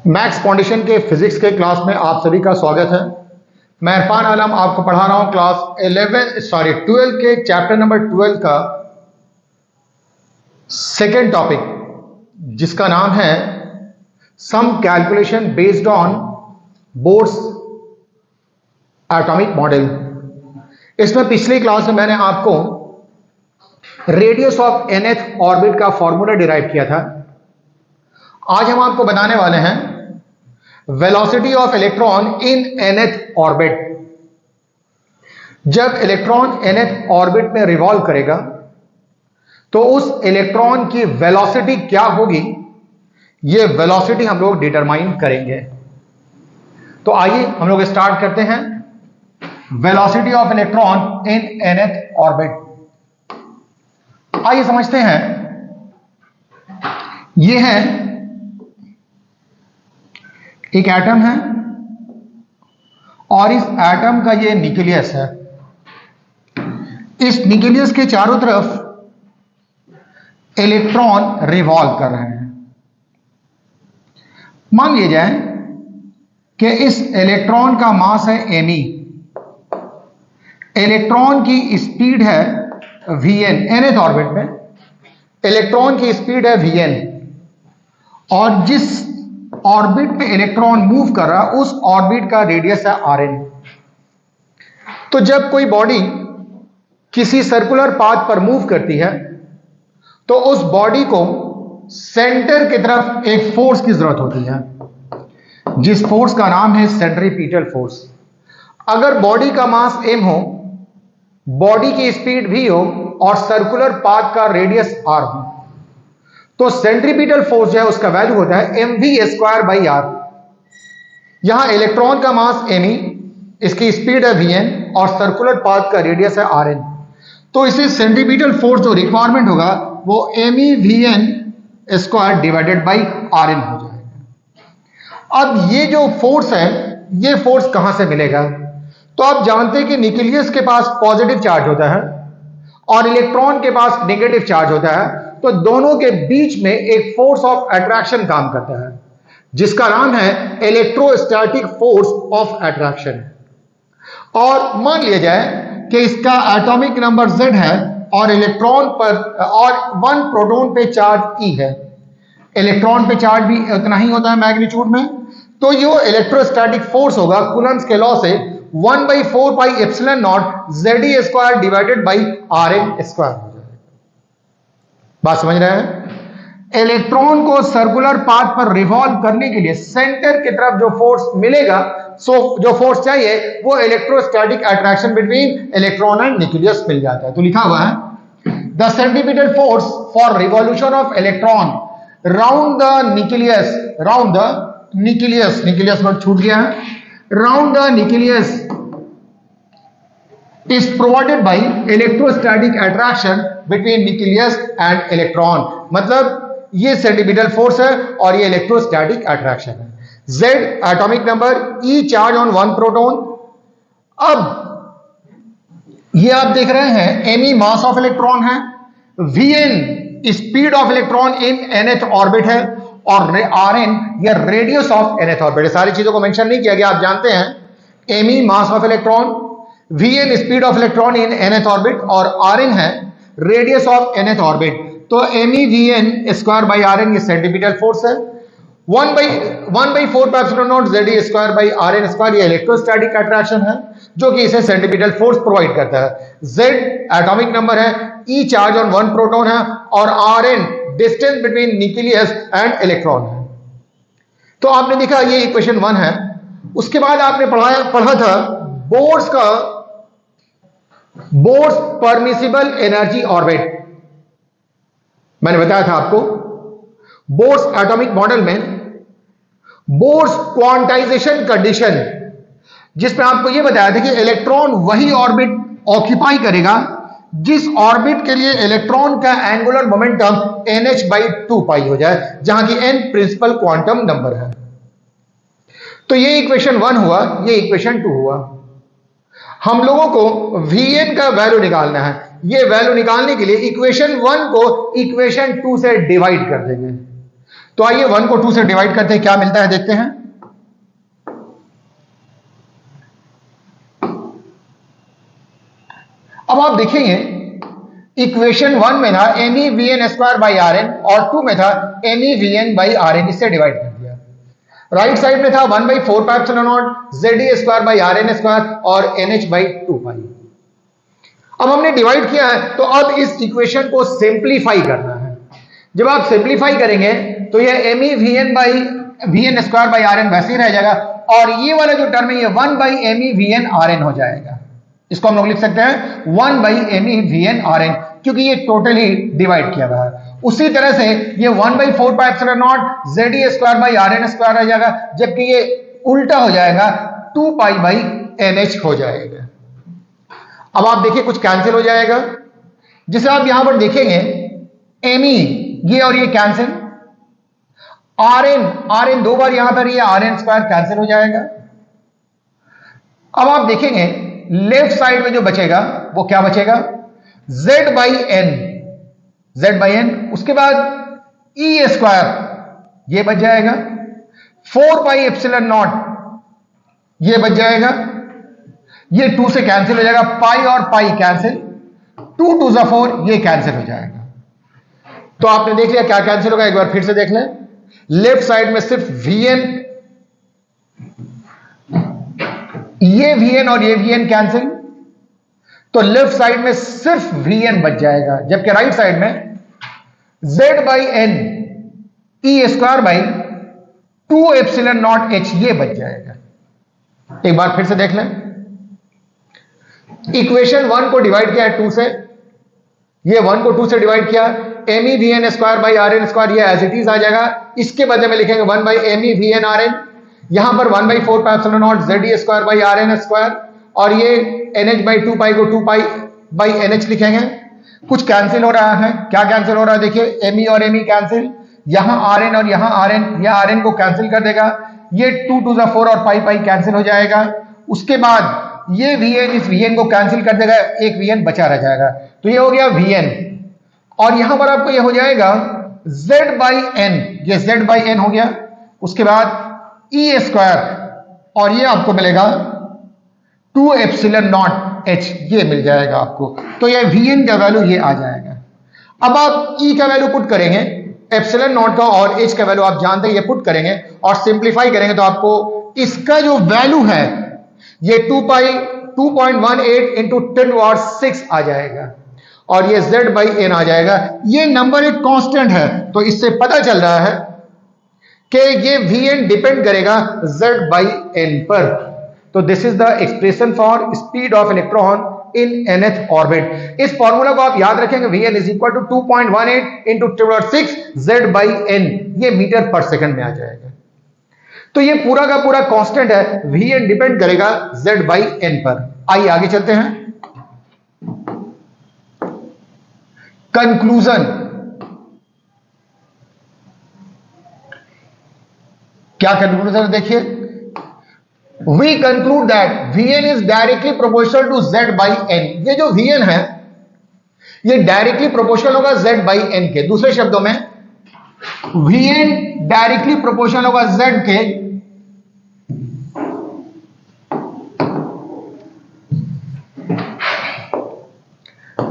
Maths foundation के physics के class में आप सभी का स्वागत है। मैं इरफान आलम आपको पढ़ा रहा हूं क्लास 12 के चैप्टर नंबर 12 का सेकेंड टॉपिक, जिसका नाम है some calculation based on Bohr's atomic model. इसमें पिछली क्लास में मैंने आपको रेडियस ऑफ nth ऑर्बिट का फॉर्मूला डिराइव किया था। आज हम आपको बताने वाले हैं velocity of electron in nth orbit. जब इलेक्ट्रॉन nth ऑर्बिट में रिवॉल्व करेगा तो उस इलेक्ट्रॉन की वेलोसिटी क्या होगी, यह वेलोसिटी हम लोग डिटरमाइन करेंगे। तो आइए हम लोग स्टार्ट करते हैं। Velocity of electron in nth orbit, आइए समझते हैं। यह है एक एटम है और इस एटम का ये न्यूक्लियस है। इस न्यूक्लियस के चारों तरफ इलेक्ट्रॉन रिवॉल्व कर रहे हैं। मान लिया जाए कि इस इलेक्ट्रॉन का मास है me, इलेक्ट्रॉन की स्पीड है vn। nth ऑर्बिट में इलेक्ट्रॉन की स्पीड है vn और जिस ऑर्बिट पे इलेक्ट्रॉन मूव कर रहा है उस ऑर्बिट का रेडियस है rn। तो जब कोई बॉडी किसी सर्कुलर पाथ पर मूव करती है तो उस बॉडी को सेंटर की तरफ एक फोर्स की जरूरत होती है, जिस फोर्स का नाम है सेंट्रीपिटल फोर्स। अगर बॉडी का मास m हो, बॉडी की स्पीड v हो और सर्कुलर पाथ का रेडियस r हो, तो सेंट्रीपिटल फोर्स जो है उसका वैल्यू होता है mv²/r। यहां इलेक्ट्रॉन का मास me, इसकी स्पीड है vn और सर्कुलर पाथ का रेडियस है rn। तो इसे सेंट्रीपिटल फोर्स जो रिक्वायरमेंट होगा वो meVn² डिवाइडेड बाई rn हो जाएगा। अब ये जो फोर्स है, ये फोर्स कहां से मिलेगा? तो आप जानते हैं कि न्यूक्लियस के पास पॉजिटिव चार्ज होता है और इलेक्ट्रॉन के पास नेगेटिव चार्ज होता है, तो दोनों के बीच में एक फोर्स ऑफ अट्रैक्शन काम करता है, जिसका नाम है इलेक्ट्रोस्टैटिक फोर्स ऑफ अट्रैक्शन। और मान लिया जाए कि इसका एटॉमिक नंबर Z है और इलेक्ट्रॉन पर और 1 प्रोटॉन पे चार्ज E है। इलेक्ट्रॉन पे चार्ज भी उतना ही होता है मैग्नीट्यूड में, तो ये इलेक्ट्रोस्टैटिक फोर्स होगा कूलम्ब्स के लॉ से 1/4πε0 Ze² डिवाइडेड बाई Rn²। बात समझ रहे हैं? इलेक्ट्रॉन को सर्कुलर पाथ पर रिवॉल्व करने के लिए सेंटर की तरफ जो फोर्स मिलेगा, जो फोर्स चाहिए वो electrostatic attraction between electron and nucleus मिल जाता है। तो लिखा हुआ है the centripetal force for revolution of electron round the nucleus word छूट गया है, round the nucleus is provided by electrostatic attraction between nucleus and electron। मतलब ये सेंट्रीपिटल फोर्स है और ये इलेक्ट्रोस्टैटिक अट्रैक्शन है। Z atomic number, E charge on 1 proton. अब ये आप देख रहे हैं Me मास ऑफ इलेक्ट्रॉन है, Vn speed of electron in nth orbit है और Rn ये रेडियस ऑफ nth ऑर्बिट है। सारी चीजों को मेंशन नहीं किया गया, आप जानते हैं Me mass of electron, Vn speed of electron in nth orbit और Rn है रेडियस ऑफ nth ऑर्बिट। तो meVn²/Rn ये सेंट्रीपिटल फोर्स है। 1/4πε0 Ze²/Rn² ये इलेक्ट्रोस्टैटिक अट्रैक्शन है, जो कि इसे सेंट्रीपिटल फोर्स प्रोवाइड करता है। Z एटॉमिक नंबर है, E चार्ज ऑन 1 प्रोटॉन है और Rn distance between nucleus and electron है। तो आपने देखा ये इक्वेशन 1 है। उसके बाद आपने पढ़ा था बोर्स परमिसिबल एनर्जी ऑर्बिट। मैंने बताया था आपको बोर्स एटॉमिक मॉडल में बोर्स क्वांटाइजेशन कंडीशन, जिसमें आपको यह बताया था कि इलेक्ट्रॉन वही ऑर्बिट ऑक्यूपाई करेगा जिस ऑर्बिट के लिए इलेक्ट्रॉन का एंगुलर मोमेंटम nh/2π हो जाए, जहां की n प्रिंसिपल क्वांटम नंबर है। तो ये इक्वेशन 1 हुआ, ये इक्वेशन 2 हुआ। हम लोगों को Vn का वैल्यू निकालना है। ये वैल्यू निकालने के लिए इक्वेशन 1 को इक्वेशन 2 से डिवाइड कर देंगे। तो आइए 1 को 2 से डिवाइड करते हैं, क्या मिलता है देखते हैं। अब आप देखेंगे इक्वेशन 1 में था any v N square by are n और 2 में था any v n by are n, इससे डिवाइड कर दिया। राइट साइड में था 1/4πε0 Z square by are n square और एन एच बाई 2 पाई। अब हमने डिवाइड किया है तो अब इस इक्वेशन को सिंप्लीफाई करना है। जब आप सिंप्लीफाई करेंगे तो यह M E V N square by are N वैसे ही रह जाएगा और ये वाला जो टर्म है ये 1/MEVN RN हो जाएगा। इसको हम लोग लिख सकते हैं 1/MEVN RN, क्योंकि ये टोटली डिवाइड किया हुआ है। उसी तरह से ये 1/4πε0 ZE square by RN square रह जाएगा, जबकि ये उल्टा हो जाएगा 2π/NH हो जाएगा। अब आप देखिए कुछ कैंसिल हो जाएगा, जिसे आप यहां पर देखेंगे ME ये और ये कैंसिल, RN दो बार यहां पर ये RN स्क्वायर कैंसिल हो जाएगा। अब आप देखेंगे लेफ्ट साइड में जो बचेगा वो क्या बचेगा, Z/N, उसके बाद E स्क्वायर ये बच जाएगा, 4πε0 ये बच जाएगा, ये 2 से कैंसिल हो जाएगा, पाई और पाई कैंसिल, 2 2 4 ये कैंसिल हो जाएगा। तो आपने देख लिया क्या कैंसिल होगा, एक बार फिर से देख लें। लेफ्ट साइड में सिर्फ VN, ये VN और ये VN कैंसिल, तो लेफ्ट साइड में सिर्फ VN बच जाएगा, जबकि राइट साइड में Z/N E square by 2ε0H ये बच जाएगा। एक बार फिर से देख लें, इक्वेशन 1 को डिवाइड किया है 2 से, ये 1 को 2 से डिवाइड किया, MEVN square by RN square ये एज इट इज आ जाएगा। इसके बदले में लिखेंगे 1/MEVN RN, यहां पर 1/4πε0 ZE square by RN square और ये NH बाई 2 पाई को 2 पाई बाई NH लिखेंगे। कुछ कैंसिल हो रहा है, क्या कैंसिल हो रहा है देखिए, ME और ME कैंसिल, यहां RN और यहां RN, यह RN को कैंसिल कर देगा, ये 2 2 4 और पाई पाई कैंसिल हो जाएगा। उसके बाद ये VN इस VN को कैंसिल कर देगा, एक VN बचा रह जाएगा, तो ये हो गया VN और यहां पर आपको ये हो जाएगा Z/N, ये Z/N हो गया। उसके बाद E स्क्वायर और ये आपको मिलेगा 2ε0H ये मिल जाएगा आपको, तो ये VN का वैल्यू ये आ जाएगा। अब आप E का वैल्यू पुट करेंगे, ε0 का और H का वैल्यू आप जानते हैं, ये पुट करेंगे और सिंप्लीफाई करेंगे तो आपको इसका जो वैल्यू है ये 2.18 इंटू 10⁻6 आ जाएगा और ये Z/N आ जाएगा। ये नंबर एक कांस्टेंट है, तो इससे पता चल रहा है कि ये VN डिपेंड करेगा Z/N पर। तो this is the expression for speed of electron in nth orbit. इस फॉर्मूला को आप याद रखेंगे, VN is equal to 2.18 into 10⁻6 Z/N, ये मीटर पर सेकंड में आ जाएगा। तो ये पूरा का पूरा कांस्टेंट है, VN डिपेंड करेगा Z/N पर। आइए आगे चलते हैं। कंक्लूजन, क्या कंक्लूजन देखिए, we conclude that VN is directly proportional to Z/N। ये जो VN है ये डायरेक्टली प्रोपोर्शनल होगा Z/N के। दूसरे शब्दों में VN डायरेक्टली प्रोपोर्शनल होगा Z के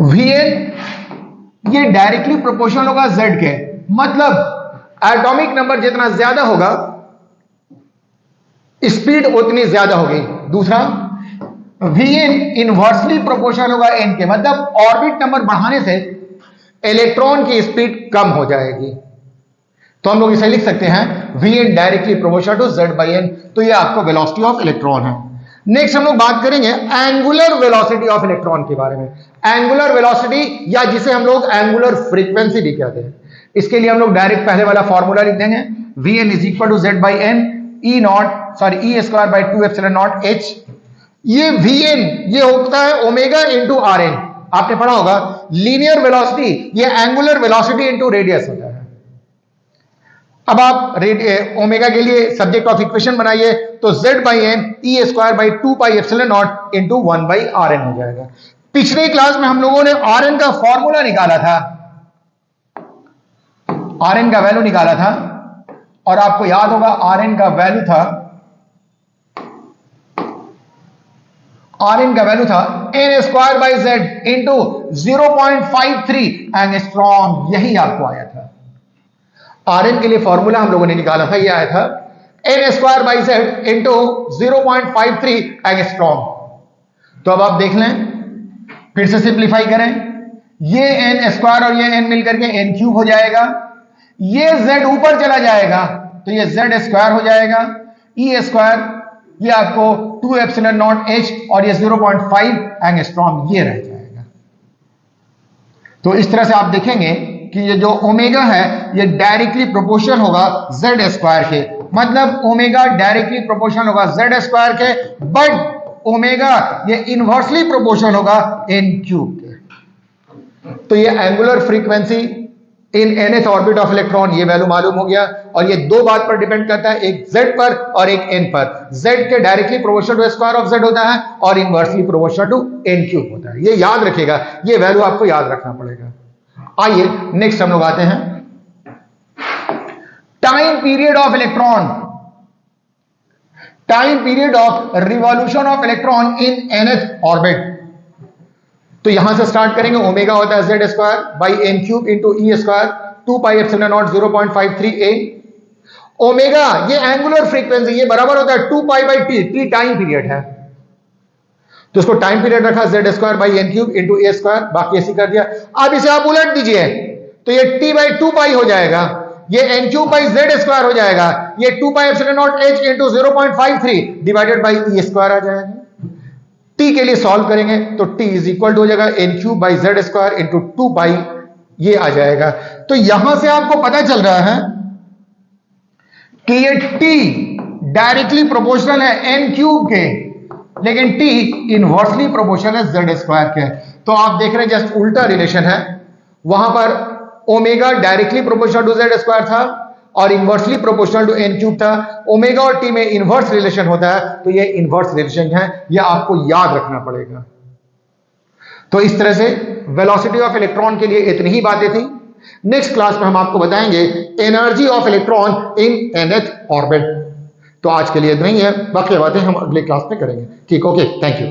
VN ये डायरेक्टली प्रोपोर्शनल होगा Z के, मतलब एटॉमिक नंबर जितना ज्यादा होगा स्पीड उतनी ज्यादा होगी। दूसरा VN इनवर्सली प्रोपोर्शनल होगा N के, मतलब ऑर्बिट नंबर बढ़ाने से इलेक्ट्रॉन की स्पीड कम हो जाएगी। तो हम लोग इसे लिख सकते हैं VN directly proportional to Z/N। तो ये आपको वेलोसिटी ऑफ इलेक्ट्रॉन है। नेक्स्ट हम लोग बात करेंगे एंगुलर वेलोसिटी ऑफ इलेक्ट्रॉन के बारे में। एंगुलर वेलोसिटी या जिसे हम लोग एंगुलर फ्रीक्वेंसी भी कहते हैं, इसके लिए हम लोग डायरेक्ट पहले वाला फॉर्मूला लिख देंगे, VN is equal to Z/N E square by 2ε0H। ये VN ये होता है ओमेगा इंटू RN। आपने पढ़ा होगा लीनियर वेलोसिटी ये एंगुलर वेलोसिटी इंटू रेडियस होता है। अब आप ओमेगा के लिए सब्जेक्ट ऑफ इक्वेशन बनाइए तो Z/N E square by 2πε0 into 1/RN हो जाएगा। पिछले क्लास में हम लोगों ने RN का फॉर्मूला निकाला था, RN का वैल्यू निकाला था और आपको याद होगा Rn का वैल्यू था, Rn का वैल्यू था n² z इंटू 0.53 एंगस्ट्रॉम, यही आपको आया था। Rn के लिए फॉर्मूला हम लोगों ने निकाला था, यह आया था n² z इंटू 0.53 एंगस्ट्रॉम। तो अब आप देख लें, फिर से सिंप्लीफाई करें, ये n² और ये n मिलकर के n³ हो जाएगा, ये z ऊपर चला जाएगा तो ये z² हो जाएगा, e², ये आपको 2 एप्सिलॉन नॉट h और ये 0.5 एंगस्ट्रॉम ये रह जाएगा। तो इस तरह से आप देखेंगे कि ये जो ओमेगा है ये डायरेक्टली प्रोपोर्शनल होगा z² के, मतलब ओमेगा डायरेक्टली प्रोपोर्शनल होगा z² के, बट ओमेगा ये इनवर्सली प्रोपोर्शनल होगा n³ के। तो ये angular frequency in nth orbit of electron, ये वैल्यू मालूम हो गया। और ये दो बात पर डिपेंड करता है, एक z पर और एक n पर। z के directly proportional to square of z होता है और इनवर्सली प्रोपोर्शनल टू n³ होता है। ये याद रखिएगा, ये वैल्यू आपको याद रखना पड़ेगा। आइए नेक्स्ट हम लोग आते हैं, time period of electron, time period of revolution of electron in nth orbit. तो यहां से स्टार्ट करेंगे, ओमेगा होता है z² by n³ into e² 2 pi epsilon not 0.53 a। Omega ये एंगुलर फ्रीक्वेंसी, ये बराबर होता है 2 pi by t time period है, तो इसको टाइम पीरियड रखा z² by n³ into a², बाकी ऐसे कर दिया। अब इसे आप उलट दीजिए तो ये t बाई 2 पाई हो जाएगा, ये n³ बाई z² हो जाएगा, ये 2 pi epsilon not h into 0.53 divided by e² आ जाएगा। t के लिए सॉल्व करेंगे तो t इज इक्वल टू हो जाएगा n³ बाई z² इंटू 2 पाई, ये आ जाएगा। तो यहां से आपको पता चल रहा है कि ये t डायरेक्टली प्रोपोर्शनल है n³ के, लेकिन t इनवर्सली प्रोपोर्शनल है z² के। तो आप देख रहे हैं जस्ट उल्टा रिलेशन है, वहां पर omega directly proportional to z² था और इनवर्सली प्रोपोर्शनल टू n³ था। ओमेगा और t में इनवर्स रिलेशन होता है, तो ये इनवर्स रिलेशन है, ये आपको याद रखना पड़ेगा। तो इस तरह से वेलोसिटी ऑफ इलेक्ट्रॉन के लिए इतनी ही बातें थी। नेक्स्ट क्लास में हम आपको बताएंगे energy of electron in nth orbit. तो आज के लिए इतना ही है, बाकी बातें हम अगले क्लास में करेंगे। ठीक, ओके, थैंक यू।